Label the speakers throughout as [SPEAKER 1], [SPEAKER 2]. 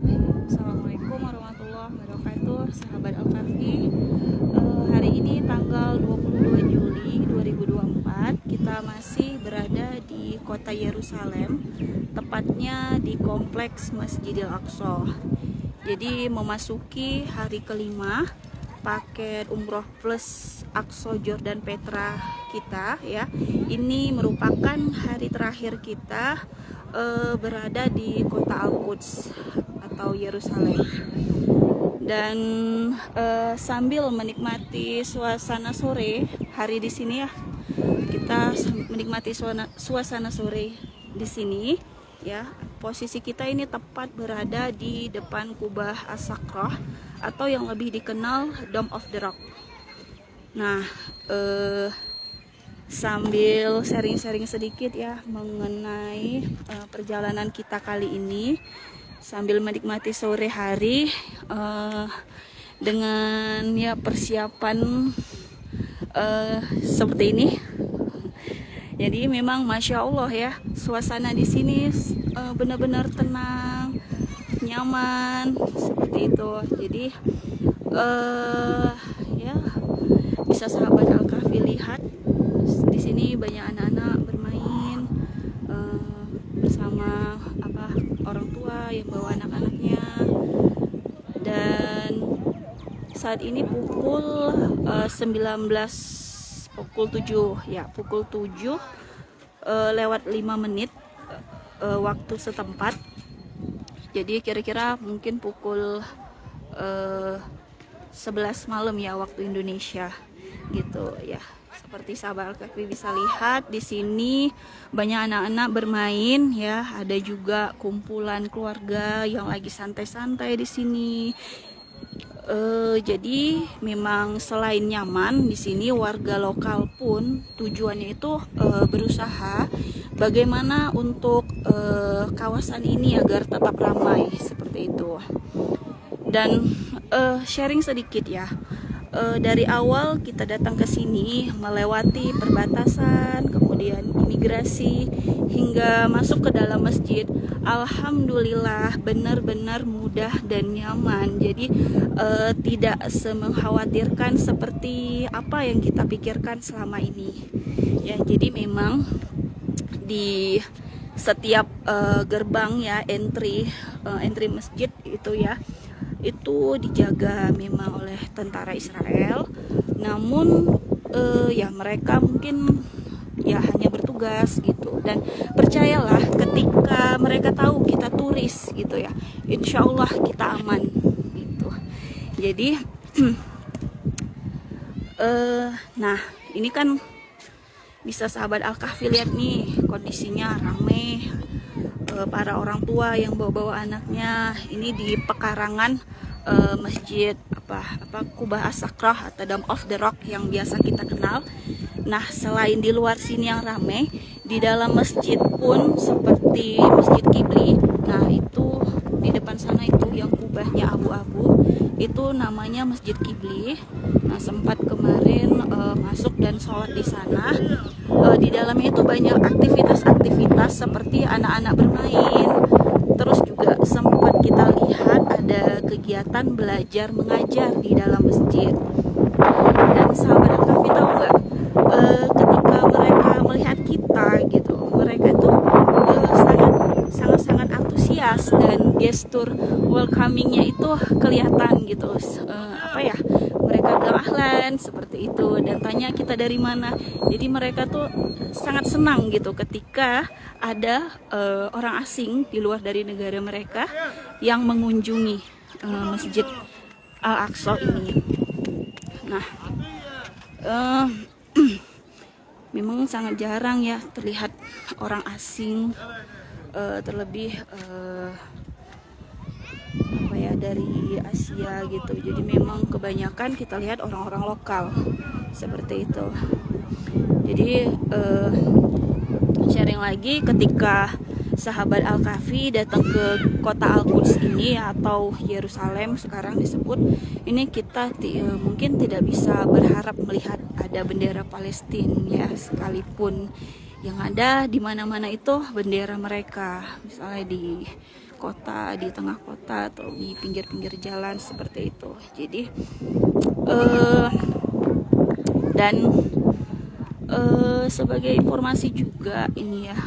[SPEAKER 1] Assalamualaikum warahmatullahi wabarakatuh, sahabat Al-Kahfi. Hari ini tanggal 22 Juli 2024, kita masih berada di kota Yerusalem, tepatnya di kompleks Masjidil Aqsa. Jadi memasuki hari kelima paket umroh plus Aqsa Jordan Petra kita ya. Ini merupakan hari terakhir kita berada di kota Al-Quds atau Yerusalem, dan sambil menikmati suasana sore hari di sini ya, kita menikmati suasana sore di sini ya. Posisi kita ini tepat berada di depan Kubah As-Sakrah atau yang lebih dikenal Dome of the Rock. Nah, sambil sharing-sharing sedikit ya mengenai perjalanan kita kali ini, sambil menikmati sore hari dengan ya persiapan seperti ini. Jadi memang masya Allah ya, suasana di sini benar-benar tenang, nyaman seperti itu. Jadi ya bisa sahabat Al-Kahfi lihat di sini banyak anak-anak bermain bersama orang tua yang bawa anak-anaknya. Dan saat ini pukul 7 lewat 5 menit waktu setempat. Jadi kira-kira mungkin pukul 11 malam ya waktu Indonesia gitu ya. Seperti sahabat Al-Kahfi bisa lihat di sini banyak anak-anak bermain ya, ada juga kumpulan keluarga yang lagi santai-santai di sini. Jadi memang selain nyaman di sini, warga lokal pun tujuannya itu berusaha bagaimana untuk kawasan ini agar tetap ramai seperti itu. Dan sharing sedikit ya. Dari awal kita datang ke sini melewati perbatasan, kemudian imigrasi hingga masuk ke dalam masjid. Alhamdulillah benar-benar mudah dan nyaman. Jadi tidak semengkhawatirkan seperti apa yang kita pikirkan selama ini. Ya, jadi memang di setiap gerbang ya entry masjid itu ya, itu dijaga memang oleh tentara Israel. Namun ya mereka mungkin ya hanya bertugas gitu, dan percayalah ketika mereka tahu kita turis gitu ya, insya Allah kita aman gitu. Jadi nah ini kan bisa sahabat Al-Kahfi lihat nih, kondisinya ramai. Para orang tua yang bawa-bawa anaknya ini di pekarangan masjid Kubah As-Sakrah atau Dome of the Rock yang biasa kita kenal. Nah, selain di luar sini yang ramai, di dalam masjid pun seperti Masjid Qibli. Nah, itu di depan sana itu yang kubahnya abu-abu, itu namanya Masjid Qibli. Nah, sempat kemarin masuk dan sholat di sana. Di dalamnya itu banyak aktivitas seperti anak-anak bermain. Terus juga sempat kita lihat ada kegiatan belajar mengajar di dalam masjid. Dan sahabat Al-Kahfi tahu nggak, ketika mereka melihat kita gitu, mereka itu sangat antusias, dan gestur welcomingnya itu kelihatan gitu. Mereka bilang ahlan seperti itu dan tanya kita dari mana. Jadi mereka tuh sangat senang gitu ketika ada orang asing di luar dari negara mereka yang mengunjungi Masjid Al-Aqsa ini. Nah, memang sangat jarang ya terlihat orang asing, terlebih dari Asia gitu. Jadi memang kebanyakan kita lihat orang-orang lokal seperti itu. Jadi sharing lagi, ketika sahabat Al-Kahfi datang ke kota Al-Quds ini atau Yerusalem sekarang disebut ini, kita mungkin tidak bisa berharap melihat ada bendera Palestina ya, sekalipun yang ada di mana-mana itu bendera mereka. Misalnya di kota, di tengah kota atau di pinggir-pinggir jalan seperti itu. Jadi dan sebagai informasi juga ini ya,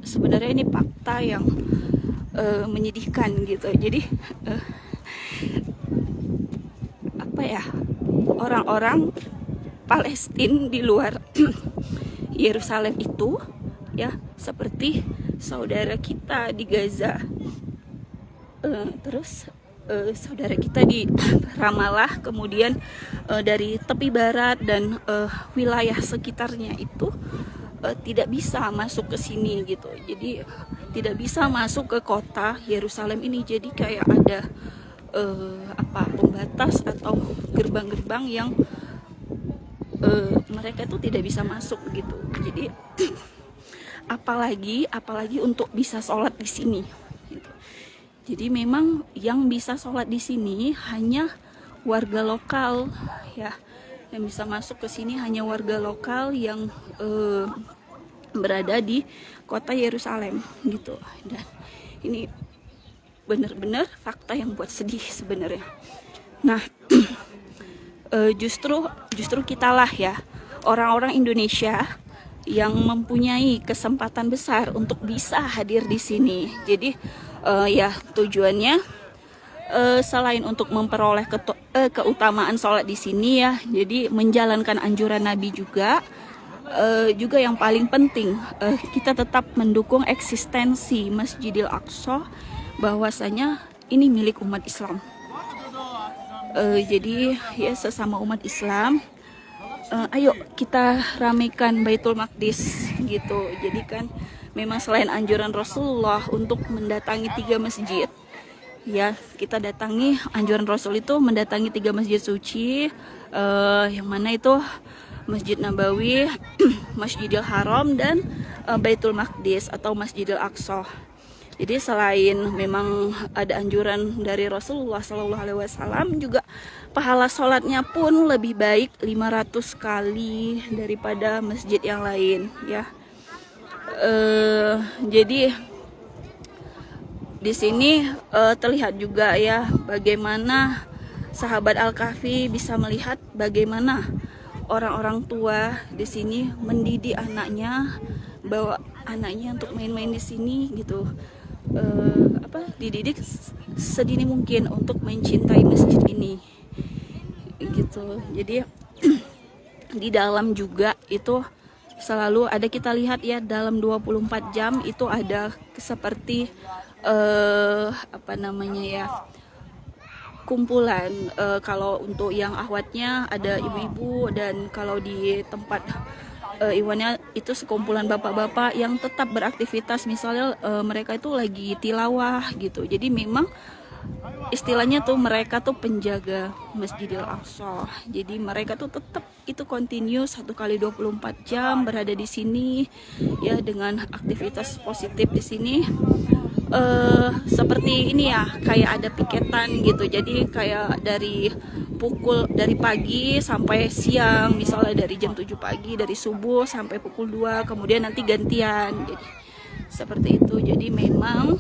[SPEAKER 1] sebenarnya ini fakta yang menyedihkan gitu. Jadi apa ya, orang-orang Palestina di luar Yerusalem itu ya seperti saudara kita di Gaza, terus saudara kita di Ramallah, kemudian dari tepi barat dan wilayah sekitarnya itu tidak bisa masuk ke sini gitu. Jadi tidak bisa masuk ke kota Yerusalem ini. Jadi kayak ada pembatas atau gerbang-gerbang yang mereka itu tidak bisa masuk gitu. Jadi apalagi untuk bisa sholat di sini. Gitu. Jadi memang yang bisa sholat di sini hanya warga lokal ya, yang bisa masuk ke sini hanya warga lokal yang berada di kota Yerusalem gitu. Dan ini benar-benar fakta yang buat sedih sebenarnya. Nah, justru kitalah ya, orang-orang Indonesia yang mempunyai kesempatan besar untuk bisa hadir di sini. Jadi ya tujuannya selain untuk memperoleh keutamaan sholat di sini ya, jadi menjalankan anjuran Nabi juga yang paling penting kita tetap mendukung eksistensi Masjidil Aqsa, bahwasanya ini milik umat Islam. Jadi ya sesama umat Islam, ayo kita ramekan Baitul Maqdis gitu. Jadi kan memang selain anjuran Rasulullah untuk mendatangi 3 masjid, ya kita datangi, anjuran Rasul itu mendatangi 3 masjid suci, yang mana itu Masjid Nabawi, Masjidil Haram, dan Baitul Maqdis atau Masjidil Aqsa. Jadi selain memang ada anjuran dari Rasulullah SAW, juga pahala sholatnya pun lebih baik 500 kali daripada masjid yang lain ya. Jadi di sini terlihat juga ya bagaimana sahabat Al-Kahfi bisa melihat bagaimana orang-orang tua di sini mendidik anaknya, bawa anaknya untuk main-main di sini gitu. Dididik sedini mungkin untuk mencintai masjid ini gitu. Jadi di dalam juga itu selalu ada, kita lihat ya, dalam 24 jam itu ada seperti kumpulan, kalau untuk yang ahwatnya ada ibu-ibu, dan kalau di tempat iwannya itu sekumpulan bapak-bapak yang tetap beraktivitas, misalnya mereka itu lagi tilawah gitu. Jadi memang istilahnya tuh mereka tuh penjaga Masjidil Aqsa. Jadi mereka tuh tetap itu continue 1 kali 24 jam berada di sini ya, dengan aktivitas positif di sini. Seperti ini ya, kayak ada piketan gitu. Jadi kayak dari pagi sampai siang, misalnya dari jam 7 pagi, dari subuh sampai pukul 2, kemudian nanti gantian. Jadi seperti itu. Jadi memang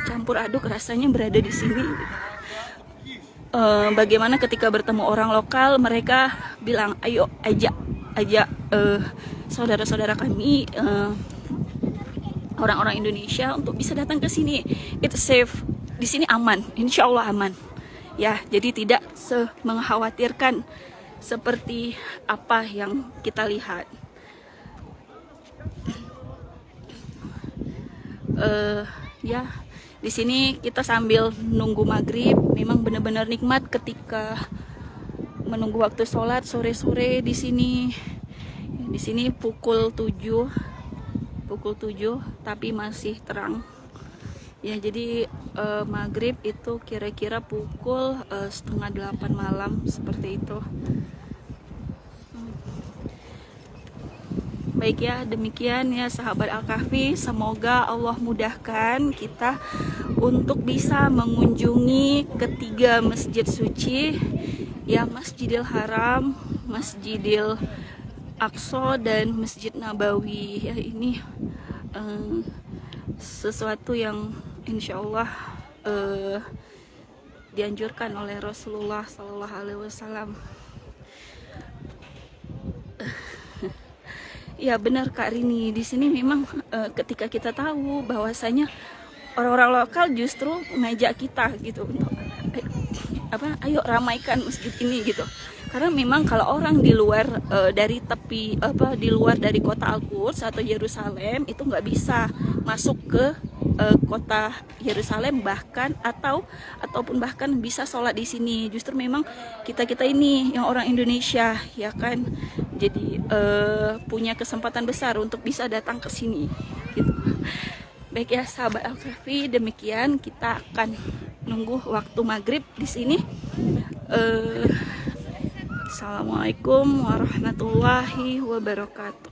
[SPEAKER 1] campur aduk rasanya berada di sini. Bagaimana ketika bertemu orang lokal, mereka bilang ayo ajak saudara-saudara kami, orang-orang Indonesia untuk bisa datang ke sini. It's safe, di sini aman, insya Allah aman. Ya, jadi tidak mengkhawatirkan seperti apa yang kita lihat. Ya, di sini kita sambil nunggu maghrib, memang benar-benar nikmat ketika menunggu waktu sholat sore-sore di sini. Di sini pukul 7 tapi masih terang. Ya, jadi maghrib itu kira-kira pukul 7:30 malam seperti itu. Baik ya, demikian ya sahabat Al-Kahfi, semoga Allah mudahkan kita untuk bisa mengunjungi ketiga masjid suci ya, Masjidil Haram, Masjidil Aqsa dan Masjid Nabawi ya, ini sesuatu yang insya Allah dianjurkan oleh Rasulullah Sallallahu Alaihi Wasallam. Ya benar Kak Rini, di sini memang ketika kita tahu bahwasanya orang-orang lokal justru ngajak kita gitu untuk ayo ramaikan masjid ini gitu. Karena memang kalau orang di luar dari tepi di luar dari kota Al-Quds atau Yerusalem itu nggak bisa masuk ke kota Yerusalem ataupun bahkan bisa sholat di sini. Justru memang kita ini yang orang Indonesia ya kan, jadi punya kesempatan besar untuk bisa datang ke sini gitu. Baik ya sahabat Al-Kahfi, demikian kita akan nunggu waktu maghrib di sini. Assalamualaikum warahmatullahi wabarakatuh.